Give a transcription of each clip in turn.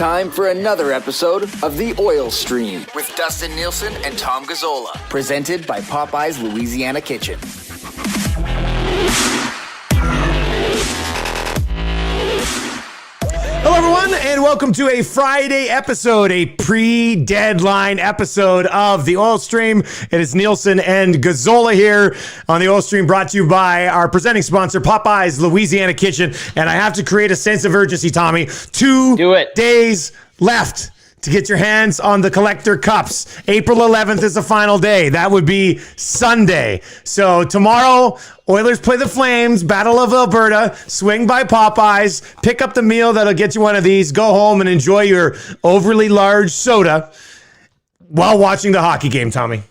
time for another episode of The Oil Stream with Dustin Nielson and Tom Gazzola, presented by Popeye's Louisiana Kitchen. Hello, everyone, and welcome to a Friday episode, a pre-deadline episode of The Oil Stream. It is Nielson and Gazzola here on The Oil Stream, brought to you by our presenting sponsor, Popeye's Louisiana Kitchen. And I have to create a sense of urgency, Tommy. 2 days left to get your hands on the collector cups. April 11th is the final day. That would be Sunday. So tomorrow, Oilers play the Flames, Battle of Alberta, swing by Popeyes, pick up the meal that'll get you one of these, go home and enjoy your overly large soda while watching the hockey game, Tommy.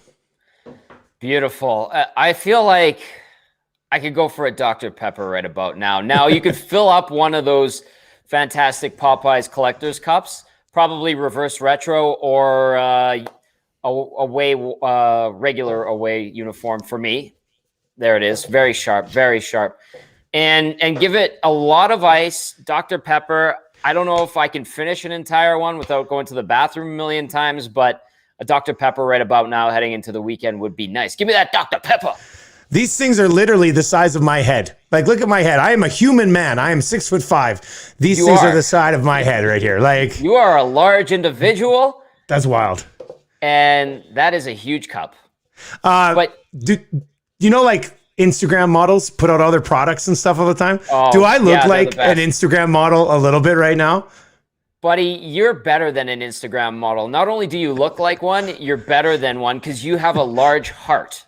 Beautiful. I feel like I could go for a Dr. Pepper right about now. Now, you could fill up one of those fantastic Popeyes collector's cups, probably reverse retro or regular away uniform for me. There it is. Very sharp, very sharp. And give it a lot of ice, Dr. Pepper. I don't know if I can finish an entire one without going to the bathroom a million times, but a Dr. Pepper right about now heading into the weekend would be nice. Give me that Dr. Pepper. These things are literally the size of my head. Like, look at my head. I am a human man. I am 6'5". These things are the size of my head right here. Like, you are a large individual. That's wild. And that is a huge cup. But you know, like Instagram models put out other products and stuff all the time. Oh, do I look like an Instagram model a little bit right now? Buddy, you're better than an Instagram model. Not only do you look like one, you're better than one because you have a large heart.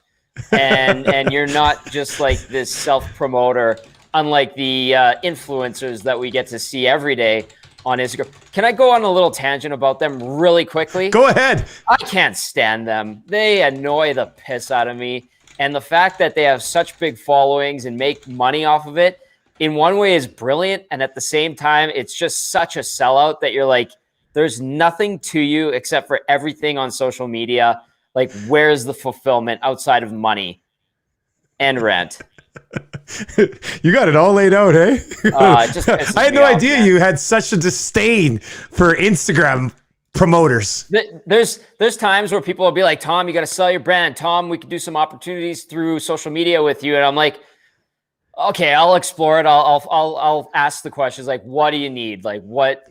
and you're not just like this self-promoter, unlike the influencers that we get to see every day on Instagram. Can I go on a little tangent about them really quickly? Go ahead. I can't stand them. They annoy the piss out of me. And the fact that they have such big followings and make money off of it, in one way is brilliant. And at the same time, it's just such a sellout that you're like, there's nothing to you except for everything on social media. Like, where's the fulfillment outside of money and rent? You got it all laid out, hey? I had no idea you had such a disdain for Instagram promoters. There's times where people will be like, Tom, you got to sell your brand. Tom, we could do some opportunities through social media with you. And I'm like, okay, I'll explore it. I'll ask the questions like, what do you need? Like, what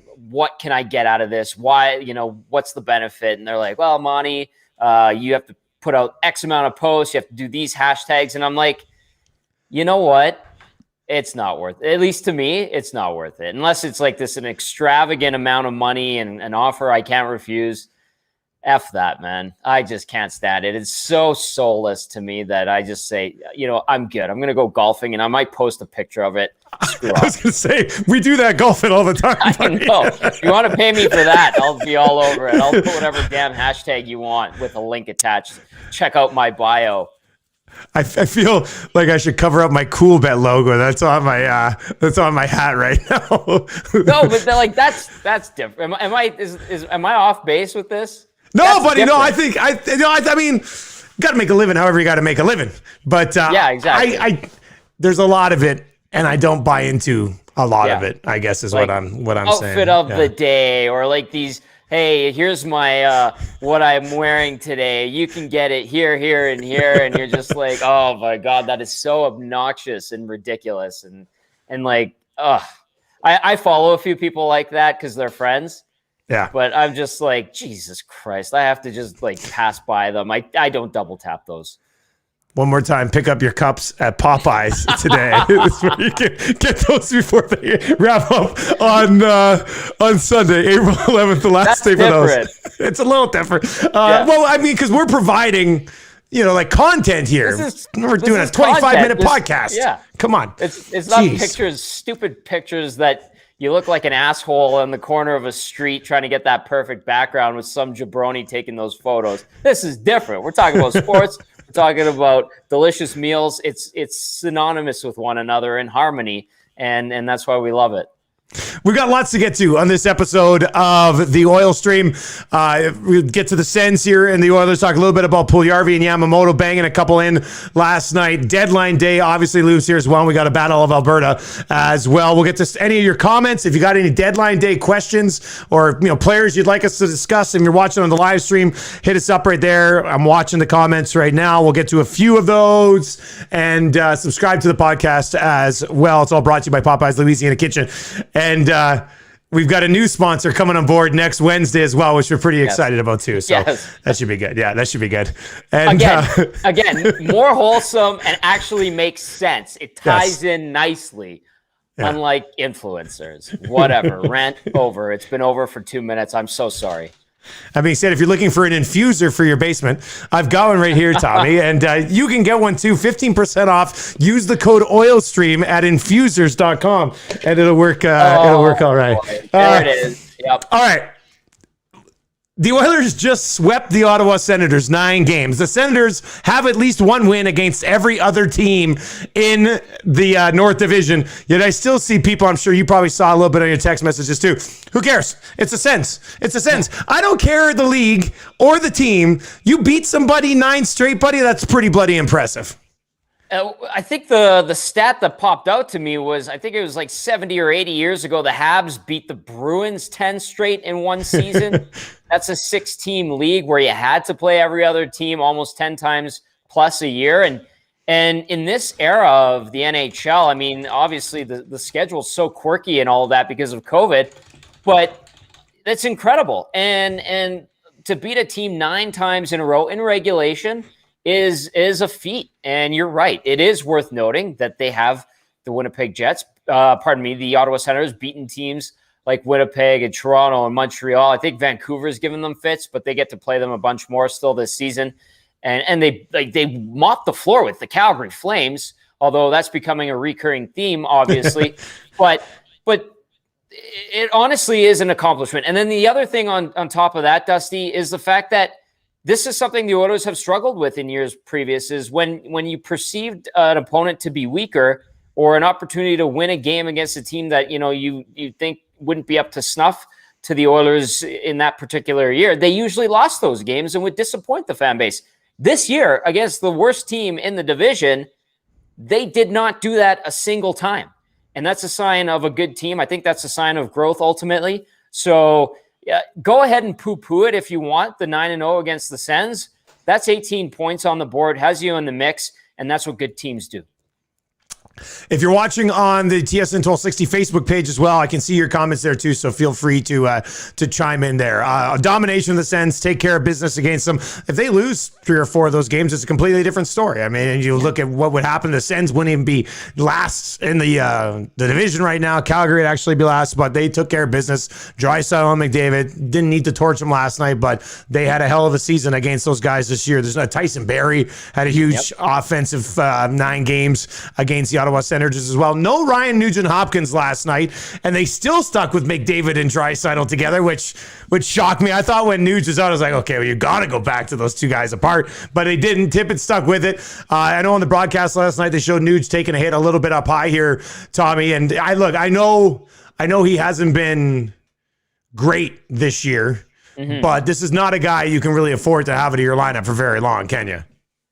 can I get out of this? Why, what's the benefit? And they're like, well, Monty, you have to put out X amount of posts. You have to do these hashtags. And I'm like, you know what? It's not worth it. At least to me, it's not worth it. Unless it's like an extravagant amount of money and an offer I can't refuse. F that, man. I just can't stand it. It's so soulless to me that I just say, I'm good. I'm going to go golfing and I might post a picture of it. Screw I was going to say, we do that golfing all the time. I know. If you want to pay me for that, I'll be all over it. I'll put whatever damn hashtag you want with a link attached. Check out my bio. I feel like I should cover up my Cool Bet logo. That's on my hat right now. No, but like that's different. Am I off base with this? No, that's buddy. different. No, I mean, got to make a living. However, you got to make a living. But yeah, exactly. There's a lot of it, and I don't buy into a lot of it. I guess is like what I'm saying. Outfit of the day, or like these. Hey, here's my what I'm wearing today. You can get it here, and here, and you're just like, oh my god, that is so obnoxious and ridiculous, and like, I follow a few people like that because they're friends. Yeah, but I'm just like, Jesus Christ, I have to just like pass by them. I don't double tap those. One more time, pick up your cups at Popeyes today. You can get those before they wrap up on Sunday, April 11th, the last day for those. It's a little different. Well, I mean, because we're providing, like content here. We're doing a 25-minute podcast. Yeah. Come on. It's not pictures, stupid pictures that you look like an asshole in the corner of a street trying to get that perfect background with some jabroni taking those photos. This is different. We're talking about sports. Talking about delicious meals. It's synonymous with one another in harmony, and that's why we love it. We've got lots to get to on this episode of the Oil Stream. We'll get to the Sens here and the Oilers, talk a little bit about Puljujarvi and Yamamoto banging a couple in last night. Deadline day, obviously, Lou's here as well. We got a Battle of Alberta as well. We'll get to any of your comments. If you got any deadline day questions or players you'd like us to discuss, and you're watching on the live stream, hit us up right there. I'm watching the comments right now. We'll get to a few of those, and subscribe to the podcast as well. It's all brought to you by Popeye's Louisiana Kitchen. And we've got a new sponsor coming on board next Wednesday as well, which we're pretty excited about too. So that should be good. Yeah, that should be good. And again, more wholesome and actually makes sense. It ties in nicely, unlike influencers. Whatever, rant over. It's been over for 2 minutes. I'm so sorry. That being said, if you're looking for an infuser for your basement, I've got one right here, Tommy, and you can get one too. 15% off. Use the code OILSTREAM at infusers.com, and it'll work. It'll work all right. There it is. Yep. All right. The Oilers just swept the Ottawa Senators 9 games. The Senators have at least one win against every other team in the North Division. Yet I still see people, I'm sure you probably saw a little bit on your text messages too. Who cares? It's a Sens. It's a Sens. I don't care the league or the team. You beat somebody 9 straight, buddy. That's pretty bloody impressive. I think the stat that popped out to me was, I think it was like 70 or 80 years ago, the Habs beat the Bruins 10 straight in one season. That's a 6-team league where you had to play every other team almost 10 times plus a year. And in this era of the NHL, I mean, obviously the schedule's so quirky and all of that because of COVID, but that's incredible. And to beat a team 9 times in a row in regulation is a feat. And you're right. It is worth noting that they have the Winnipeg Jets, the Ottawa Senators beaten teams like Winnipeg and Toronto and Montreal. I think Vancouver's given them fits, but they get to play them a bunch more still this season. And they mopped the floor with the Calgary Flames, although that's becoming a recurring theme, obviously. but it honestly is an accomplishment. And then the other thing on top of that, Dusty, is the fact that this is something the Oilers have struggled with in years previous, is when you perceived an opponent to be weaker or an opportunity to win a game against a team that, you think wouldn't be up to snuff to the Oilers in that particular year, they usually lost those games and would disappoint the fan base. This year, against the worst team in the division, they did not do that a single time. And that's a sign of a good team. I think that's a sign of growth ultimately. So go ahead and poo-poo it if you want, the 9-0 against the Sens. That's 18 points on the board, has you in the mix, and that's what good teams do. If you're watching on the TSN 1260 Facebook page as well, I can see your comments there too, so feel free to chime in there. Domination of the Sens, take care of business against them. If they lose 3 or 4 of those games, it's a completely different story. I mean, you look at what would happen. The Sens wouldn't even be last in the division right now. Calgary would actually be last, but they took care of business. Draisaitl and McDavid didn't need to torch them last night, but they had a hell of a season against those guys this year. There's Tyson Barrie had a huge offensive 9 games against the Ottawa Senators as well. No Ryan Nugent-Hopkins last night, and they still stuck with McDavid and Draisaitl together, which shocked me. I thought when Nuge was out, I was like, okay, well, you got to go back to those 2 guys apart, but they didn't. Tippett stuck with it. I know on the broadcast last night, they showed Nuge taking a hit a little bit up high here, Tommy, and I know he hasn't been great this year, but this is not a guy you can really afford to have it in your lineup for very long, can you?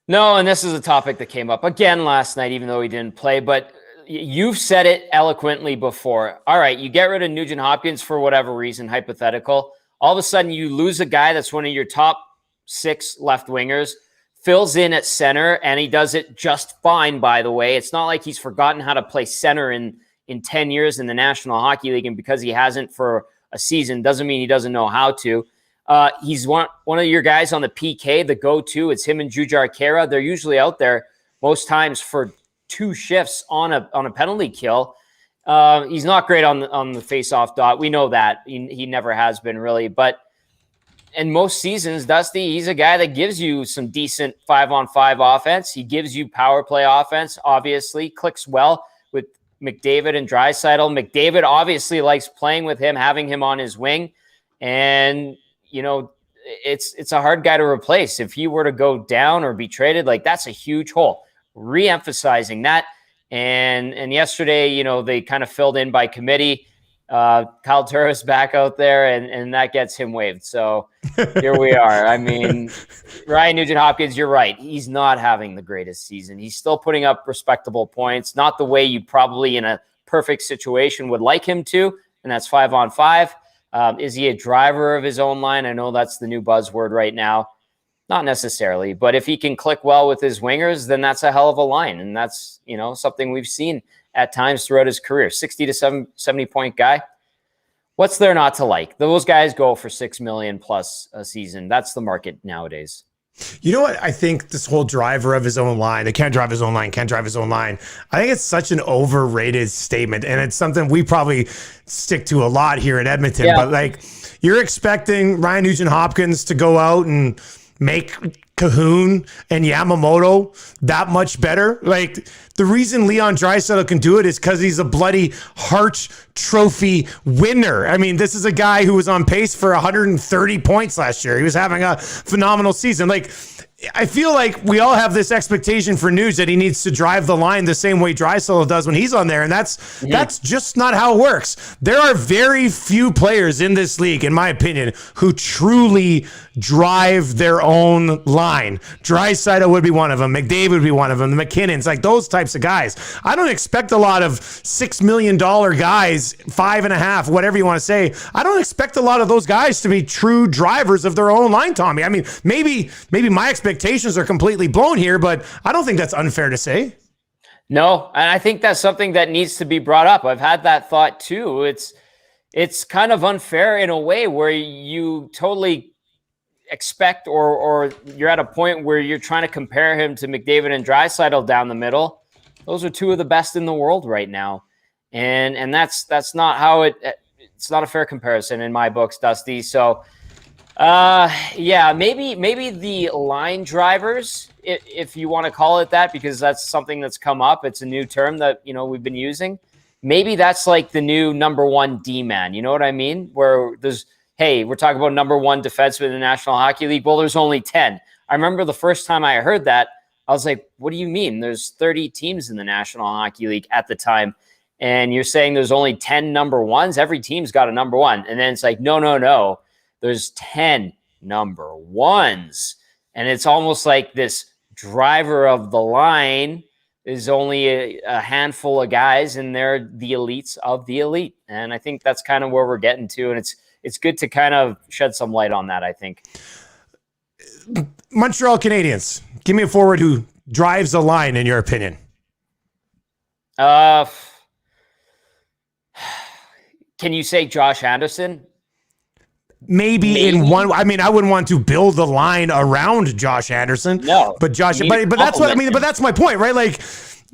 No, and this is a topic that came up again last night, even though he didn't play. But you've said it eloquently before. All right, you get rid of Nugent-Hopkins for whatever reason, hypothetical. All of a sudden, you lose a guy that's one of your top 6 left wingers, fills in at center, and he does it just fine, by the way. It's not like he's forgotten how to play center in 10 years in the National Hockey League, and because he hasn't for a season doesn't mean he doesn't know how to. He's one of your guys on the PK, the go-to. It's him and Jujhar Khaira. They're usually out there most times for 2 shifts on a penalty kill. He's not great on the face-off dot. We know that. He never has been really. But in most seasons, Dusty, he's a guy that gives you some decent 5-on-5 offense. He gives you power play offense, obviously. Clicks well with McDavid and Draisaitl. McDavid obviously likes playing with him, having him on his wing. And it's a hard guy to replace. If he were to go down or be traded, that's a huge hole. Re-emphasizing that. And yesterday, they kind of filled in by committee. Kyle Turris back out there, and that gets him waived. So here we are. I mean, Ryan Nugent-Hopkins, you're right. He's not having the greatest season. He's still putting up respectable points, not the way you probably in a perfect situation would like him to, and that's 5-on-5. Is he a driver of his own line? I know that's the new buzzword right now. Not necessarily, but if he can click well with his wingers, then that's a hell of a line. And that's, something we've seen at times throughout his career. 60 to 70 point guy. What's there not to like? Those guys go for $6 million plus a season. That's the market nowadays. You know what? I think this whole driver of his own line, they can't drive his own line, can't drive his own line. I think it's such an overrated statement. And it's something we probably stick to a lot here in Edmonton. Yeah. But like, you're expecting Ryan Nugent-Hopkins to go out and make Cahoon and Yamamoto that much better. Like, the reason Leon Draisaitl can do it is because he's a bloody Hart Trophy winner. I mean, this is a guy who was on pace for 130 points last year. He was having a phenomenal season. Like, I feel like we all have this expectation for Nuge that he needs to drive the line the same way Draisaitl does when he's on there, and that's just not how it works. There are very few players in this league, in my opinion, who truly drive their own line. Draisaitl would be one of them. McDavid would be one of them. The McKinnons, like those types of guys. I don't expect a lot of $6 million guys, 5.5, whatever you want to say. I don't expect a lot of those guys to be true drivers of their own line, Tommy. I mean, maybe my expectations are completely blown here, but I don't think that's unfair to say. No, and I think that's something that needs to be brought up. I've had that thought too. It's kind of unfair in a way where you totally expect or you're at a point where you're trying to compare him to McDavid and Draisaitl down the middle. Those are two of the best in the world right now. And that's not how it's not a fair comparison in my books, Dusty. So maybe the line drivers, if you want to call it that, because that's something that's come up. It's a new term that, we've been using. Maybe that's like the new number one D-man. You know what I mean? Where we're talking about number one defenseman in the National Hockey League. Well, there's only 10. I remember the first time I heard that, I was like, what do you mean? There's 30 teams in the National Hockey League at the time. And you're saying there's only 10 number ones? Every team's got a number one. And then it's like, no. There's 10 number ones. And it's almost like this driver of the line is only a handful of guys, and they're the elites of the elite. And I think that's kind of where we're getting to. And it's good to kind of shed some light on that, I think. Montreal Canadiens, give me a forward who drives a line, in your opinion. Can you say Josh Anderson? Maybe in one. I mean, I wouldn't want to build the line around Josh Anderson. No, but but that's what I mean. But that's my point, right? Like,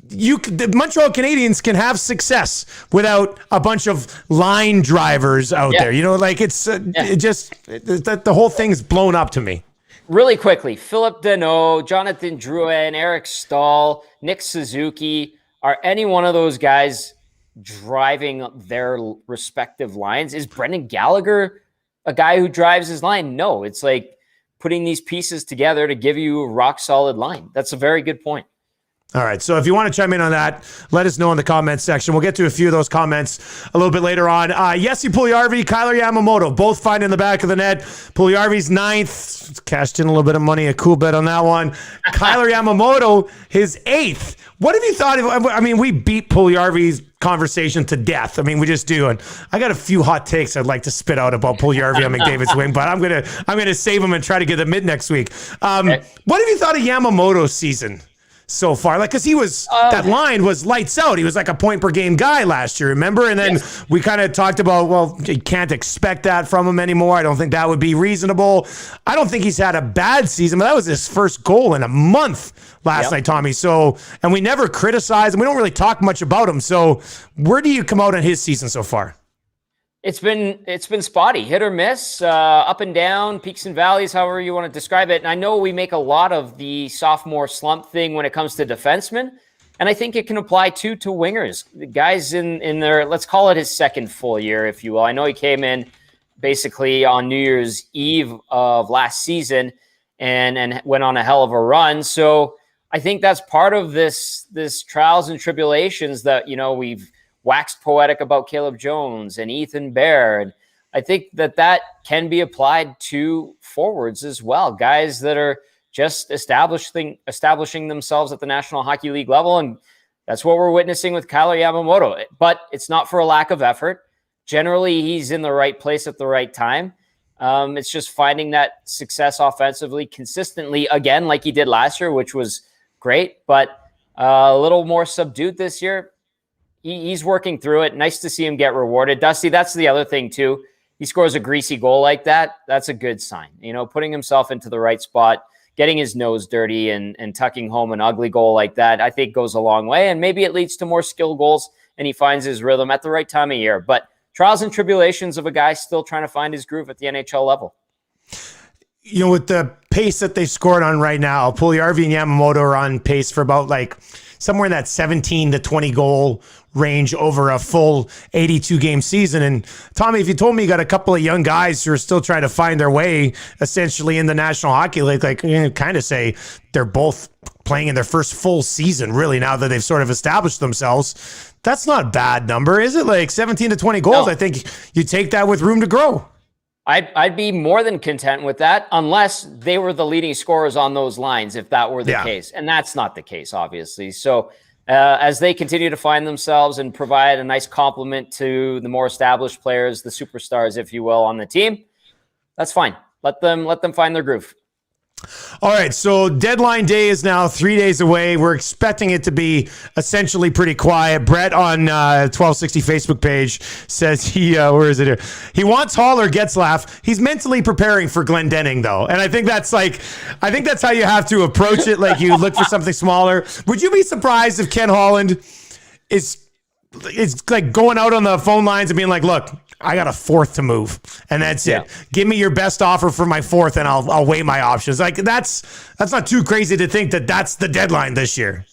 the Montreal Canadiens can have success without a bunch of line drivers out there. Like the whole thing's blown up to me. Really quickly, Philip Deneau, Jonathan Drouin, Eric Stahl, Nick Suzuki. Are any one of those guys driving their respective lines? Is Brendan Gallagher a guy who drives his line? No, it's like putting these pieces together to give you a rock solid line. That's a very good point. All right. So if you want to chime in on that, let us know in the comments section. We'll get to a few of those comments a little bit later on. Yessi Puljujärvi, Kyler Yamamoto, both find in the back of the net. Puljujärvi's 9th. Cashed in a little bit of money, a cool bet on that one. Kyler Yamamoto, his 8th. What have you thought of? I mean, we beat Puljujärvi's conversation to death. I mean, we just do. And I got a few hot takes I'd like to spit out about Puljujärvi on McDavid's wing, but I'm gonna save them and try to get them mid next week. What have you thought of Yamamoto's season so far? Like, because he was that line was lights out. He was like a point per game guy last year, remember? And then we kind of talked about, well, you can't expect that from him anymore. I don't think that would be reasonable. I don't think he's had a bad season, but that was his first goal in a month last night, Tommy. So, and we never criticize him. We don't really talk much about him. So where do you come out on his season so far? It's been spotty, hit or miss, up and down, peaks and valleys, however you want to describe it. And I know we make a lot of the sophomore slump thing when it comes to defensemen, and I think it can apply to wingers. The guys in their, let's call it his second full year, if you will. I know he came in basically on New Year's Eve of last season and went on a hell of a run. So I think that's part of this trials and tribulations that, we've waxed poetic about Caleb Jones and Ethan Bear. And I think that can be applied to forwards as well. Guys that are just establishing themselves at the National Hockey League level. And that's what we're witnessing with Kyler Yamamoto. But it's not for a lack of effort. Generally, he's in the right place at the right time. It's just finding that success offensively consistently again, like he did last year, which was great, but a little more subdued this year. He's working through it. Nice to see him get rewarded. Dusty, that's the other thing too. He scores a greasy goal like that. That's a good sign. Putting himself into the right spot, getting his nose dirty and tucking home an ugly goal like that, I think goes a long way. And maybe it leads to more skill goals and he finds his rhythm at the right time of year. But trials and tribulations of a guy still trying to find his groove at the NHL level. With the pace that they scored on right now, Puljujärvi and Yamamoto are on pace for about somewhere in that 17 to 20 goal range over a full 82 game season. And Tommy, if you told me you got a couple of young guys who are still trying to find their way essentially in the National Hockey League, kind of say they're both playing in their first full season, really, now that they've sort of established themselves, that's not a bad number, is it? 17 to 20 goals. No. I think you take that with room to grow. I'd be more than content with that unless they were the leading scorers on those lines, if that were the case. And that's not the case, obviously. So as they continue to find themselves and provide a nice complement to the more established players, the superstars, if you will, on the team, that's fine. Let them find their groove. All right, so deadline day is now 3 days away. We're expecting it to be essentially pretty quiet. Brett on 1260 Facebook page says where is it here? He wants Hall or Getzlaf. He's mentally preparing for Glendening, though. And I think that's how you have to approach it. You look for something smaller. Would you be surprised if Ken Holland is going out on the phone lines and being like, look, I got a fourth to move, and that's it. Give me your best offer for my fourth, and I'll weigh my options. That's not too crazy to think that that's the deadline this year.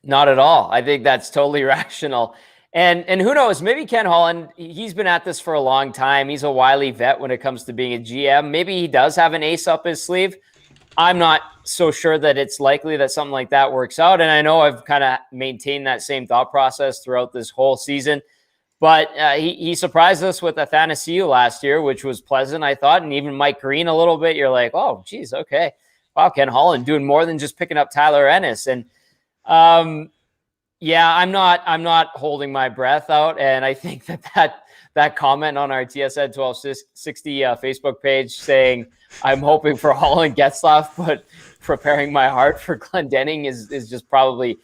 Not at all. I think that's totally rational. And who knows? Maybe Ken Holland, he's been at this for a long time. He's a wily vet when it comes to being a GM. Maybe he does have an ace up his sleeve. I'm not so sure that it's likely that something like that works out. And I know I've kind of maintained that same thought process throughout this whole season. But he surprised us with Athanasiou last year, which was pleasant, I thought. And even Mike Green a little bit. You're like, oh, geez, okay. Wow, Ken Holland doing more than just picking up Tyler Ennis. And I'm not holding my breath out. And I think that comment on our TSN 1260 Facebook page saying, I'm hoping for Holland Getzlaf, but preparing my heart for Glendening is just probably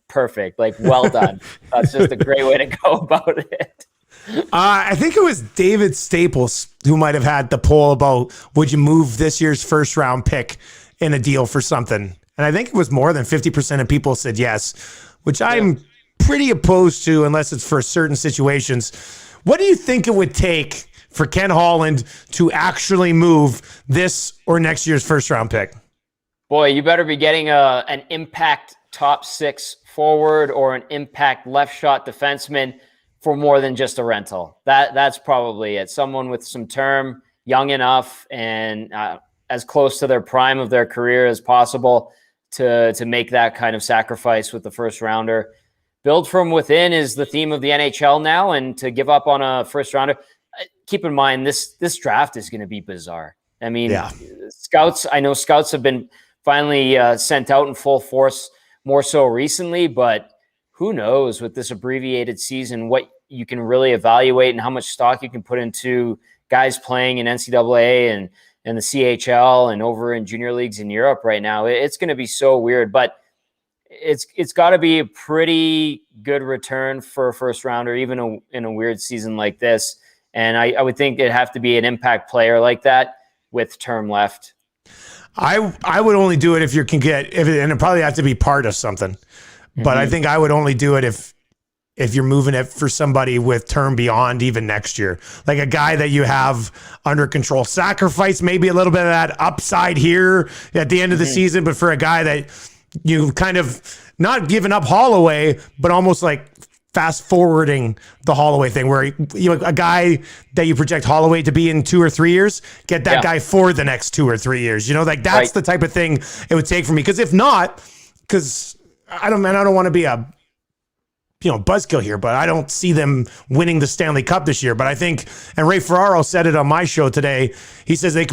perfect. Well done. That's just a great way to go about it. I think it was David Staples who might have had the poll about would you move this year's first round pick in a deal for something. And I think it was more than 50% of people said yes, which I'm pretty opposed to unless it's for certain situations. What do you think it would take for Ken Holland to actually move this or next year's first round pick? Boy, you better be getting an impact top six forward or an impact left shot defenseman for more than just a rental. That's probably it. Someone with some term, young enough, and as close to their prime of their career as possible to make that kind of sacrifice with the first rounder. Build from within is the theme of the NHL now, and to give up on a first rounder, keep in mind this draft is going to be bizarre. I mean, I know scouts have been finally sent out in full force more so recently, but who knows with this abbreviated season, what you can really evaluate and how much stock you can put into guys playing in NCAA and the CHL and over in junior leagues in Europe right now. It's going to be so weird, but it's got to be a pretty good return for a first rounder, even in a weird season like this. And I would think it'd have to be an impact player like that with term left. I would only do it if you can and it probably have to be part of something. But I think I would only do it if you're moving it for somebody with term beyond even next year. Like a guy that you have under control. Sacrifice maybe a little bit of that upside here at the end of the season, but for a guy that you kind of not giving up Holloway, but almost like fast forwarding the Holloway thing where a guy that you project Holloway to be in 2 or 3 years, get that guy for the next 2 or 3 years. That's the type of thing it would take for me. Because if not, I don't want to be a buzzkill here, but I don't see them winning the Stanley Cup this year. But I think, and Ray Ferraro said it on my show today, he says he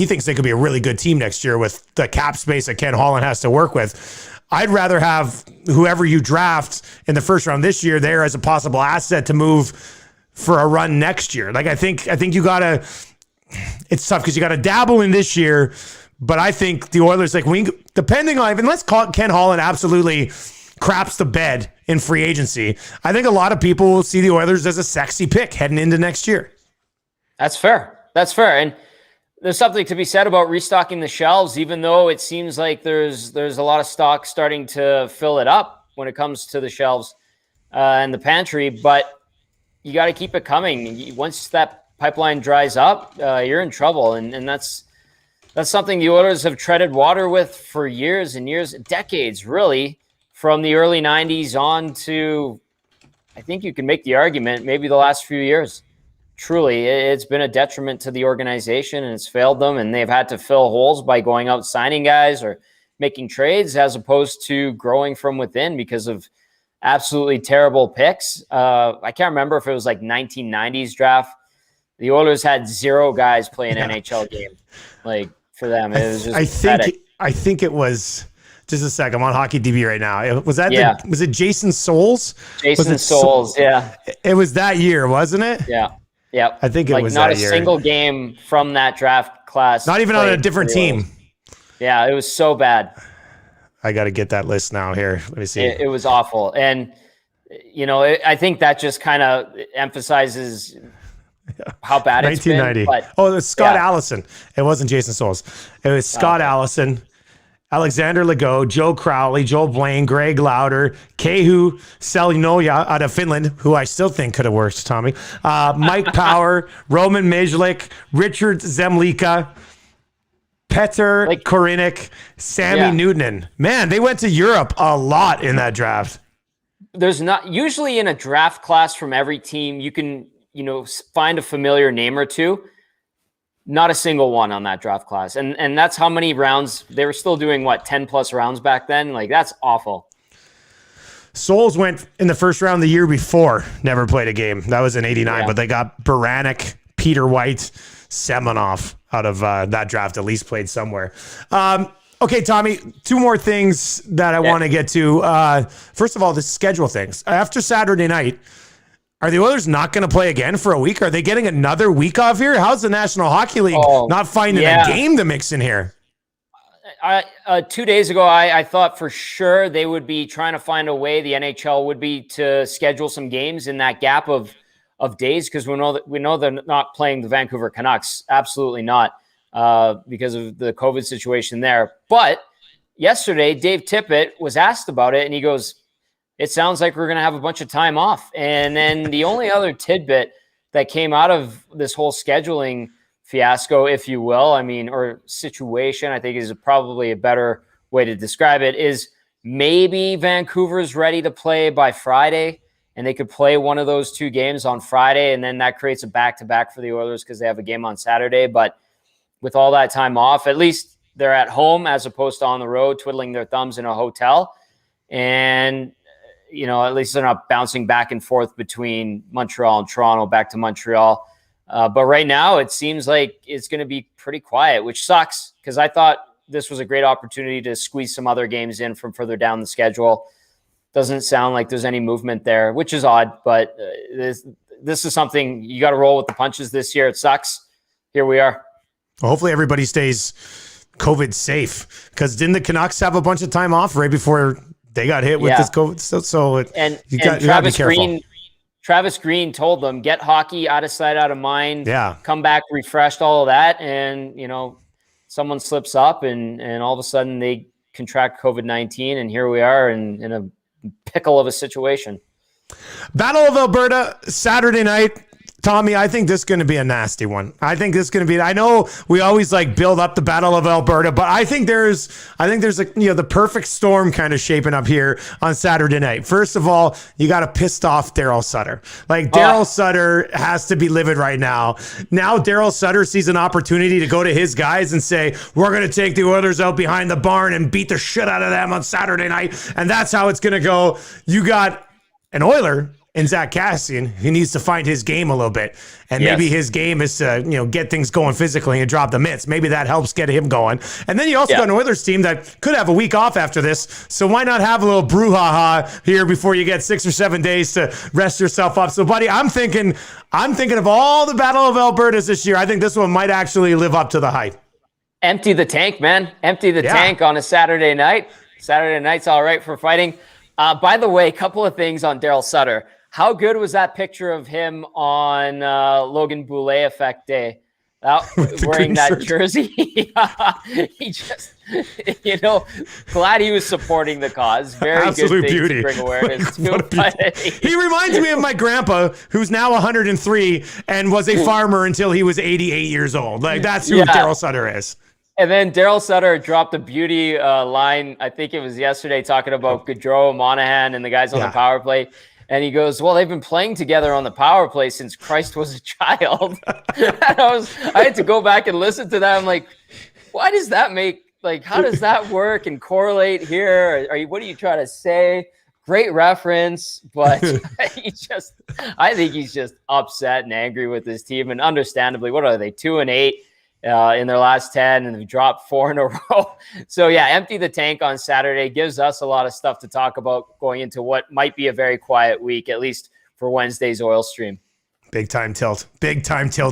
thinks they could be a really good team next year with the cap space that Ken Holland has to work with. I'd rather have whoever you draft in the first round this year there as a possible asset to move for a run next year. Like, I think you gotta, it's tough because you gotta dabble in this year, but I think the Oilers, depending on, unless Ken Holland absolutely craps the bed in free agency, I think a lot of people will see the Oilers as a sexy pick heading into next year. That's fair. And there's something to be said about restocking the shelves, even though it seems like there's a lot of stock starting to fill it up when it comes to the shelves and the pantry, but you got to keep it coming. Once that pipeline dries up, you're in trouble. And that's something the Oilers have treaded water with for years and years, decades, really, from the early 90s on to, I think you can make the argument, maybe the last few years. Truly, it's been a detriment to the organization, and it's failed them, and they've had to fill holes by going out signing guys or making trades as opposed to growing from within because of absolutely terrible picks. I can't remember if it was like 1990s draft. The Oilers had 0 guys play an NHL game. Like, for them, it was just I think it was, just a sec, I'm on Hockey DB right now. Was that was it Jason Souls? Jason Souls, yeah. It was that year, wasn't it? Yeah. Yeah, I think it was not that a year. single game from that draft class. Not even on a different team. Yeah, it was so bad. I got to get that list now here. Let me see. It was awful. And, I think that just kind of emphasizes how bad it's been. 1990. But, it was Scott Allison. It wasn't Jason Souls. It was Scott Allison, Alexander Legault, Joe Crowley, Joel Blaine, Greg Lauder, Kehu Selinoja out of Finland, who I still think could have worked, Tommy. Mike Power, Roman Mijlik, Richard Zemlika, Petr Korinek, Sammy Newton. Man, they went to Europe a lot in that draft. There's not usually in a draft class from every team, you can, find a familiar name or two. Not a single one on that draft class. And that's how many rounds they were still doing, 10 plus rounds back then. Like, that's awful. Souls went in the first round the year before, never played a game. That was in 89, but they got Baranek, Peter White, Semenov out of that draft, at least played somewhere. Okay, Tommy, 2 more things that I want to get to. First of all, the schedule things. After Saturday night, are the Oilers not going to play again for a week? Are they getting another week off here? How's the National Hockey League not finding a game to mix in here? 2 days ago, I thought for sure they would be trying to find a way, the NHL would be, to schedule some games in that gap of days, because we know they're not playing the Vancouver Canucks. Absolutely not, because of the COVID situation there. But yesterday, Dave Tippett was asked about it, and he goes, it sounds like we're going to have a bunch of time off. And then the only other tidbit that came out of this whole scheduling fiasco, if you will, or situation, I think is probably a better way to describe it, is maybe Vancouver's ready to play by Friday, and they could play one of those 2 games on Friday, and then that creates a back-to-back for the Oilers because they have a game on Saturday. But with all that time off, at least they're at home as opposed to on the road twiddling their thumbs in a hotel. And at least they're not bouncing back and forth between Montreal and Toronto, back to Montreal. But right now, it seems like it's going to be pretty quiet, which sucks, because I thought this was a great opportunity to squeeze some other games in from further down the schedule. Doesn't sound like there's any movement there, which is odd, but this is something you got to roll with the punches this year. It sucks. Here we are. Well, hopefully everybody stays COVID safe, because didn't the Canucks have a bunch of time off right before they got hit with this COVID? You got to be careful. Travis Green told them, get hockey out of sight, out of mind. Yeah. Come back refreshed, all of that. And, someone slips up and all of a sudden they contract COVID-19. And here we are in a pickle of a situation. Battle of Alberta, Saturday night. Tommy, I think this is going to be a nasty one. I know we always build up the Battle of Alberta, but I think there's the perfect storm kind of shaping up here on Saturday night. First of all, you got a pissed off Daryl Sutter. Daryl Sutter has to be livid right now. Now Daryl Sutter sees an opportunity to go to his guys and say, we're going to take the Oilers out behind the barn and beat the shit out of them on Saturday night. And that's how it's going to go. You got an Oiler in Zach Cassian, he needs to find his game a little bit. And maybe his game is to, get things going physically and drop the mitts. Maybe that helps get him going. And then you also got an Oilers team that could have a week off after this. So why not have a little brouhaha here before you get 6 or 7 days to rest yourself up? So, buddy, I'm thinking of all the Battle of Albertas this year. I think this one might actually live up to the hype. Empty the tank, man. Empty the tank on a Saturday night. Saturday night's all right for fighting. By the way, a couple of things on Daryl Sutter. How good was that picture of him on Logan Boulet Effect Day? Wearing that jersey? He just, glad he was supporting the cause. Very Absolute good thing beauty. to bring awareness to. He reminds me of my grandpa, who's now 103 and was a farmer until he was 88 years old. Like, that's who Daryl Sutter is. And then Daryl Sutter dropped a beauty line, I think it was yesterday, talking about Gaudreau, Monahan, and the guys on the power play. And he goes, well, they've been playing together on the power play since Christ was a child. I had to go back and listen to that. I'm like, why does that how does that work and correlate here? What are you trying to say? Great reference, but I think he's just upset and angry with his team. And understandably, what are they, 2-8 in their last 10, and they've dropped 4 in a row. So empty the tank on Saturday gives us a lot of stuff to talk about going into what might be a very quiet week, at least for Wednesday's Oil Stream. Big time tilt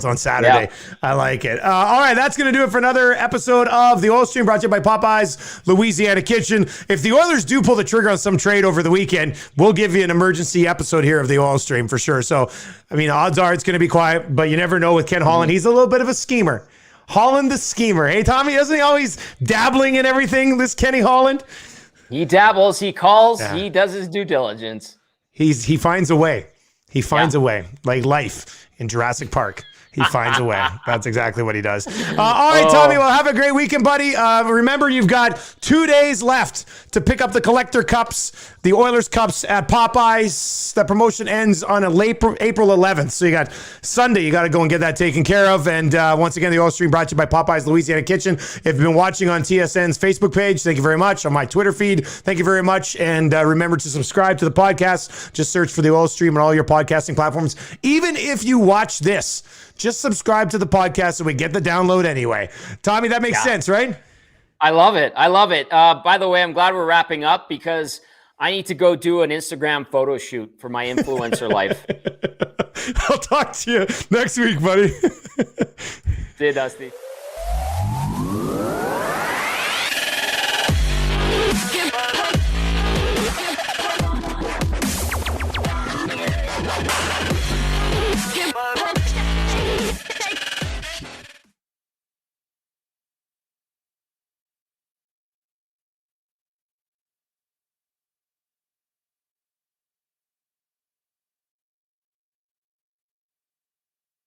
on Saturday. Yeah. I like it. All right, that's going to do it for another episode of the Oil Stream, brought to you by Popeyes Louisiana Kitchen. If the Oilers do pull the trigger on some trade over the weekend, we'll give you an emergency episode here of the Oil Stream for sure. So, odds are it's going to be quiet, but you never know with Ken Holland. He's a little bit of a schemer. Holland the schemer. Hey, Tommy, isn't he always dabbling in everything, this Kenny Holland? He dabbles, he calls, he does his due diligence. He finds a way. He finds a way, like life in Jurassic Park. He finds a way. That's exactly what he does. All right, Tommy, well, have a great weekend, buddy. Remember, you've got 2 days left to pick up the collector cups, the Oilers cups at Popeyes. That promotion ends on April 11th. So you got Sunday. You got to go and get that taken care of. And once again, the Oil Stream brought to you by Popeyes Louisiana Kitchen. If you've been watching on TSN's Facebook page, thank you very much. On my Twitter feed, thank you very much. And remember to subscribe to the podcast. Just search for the Oil Stream on all your podcasting platforms. Even if you watch this, just subscribe to the podcast so we get the download anyway. Tommy, that makes sense, right? I love it. By the way, I'm glad we're wrapping up because I need to go do an Instagram photo shoot for my influencer life. I'll talk to you next week, buddy. See you, Dusty.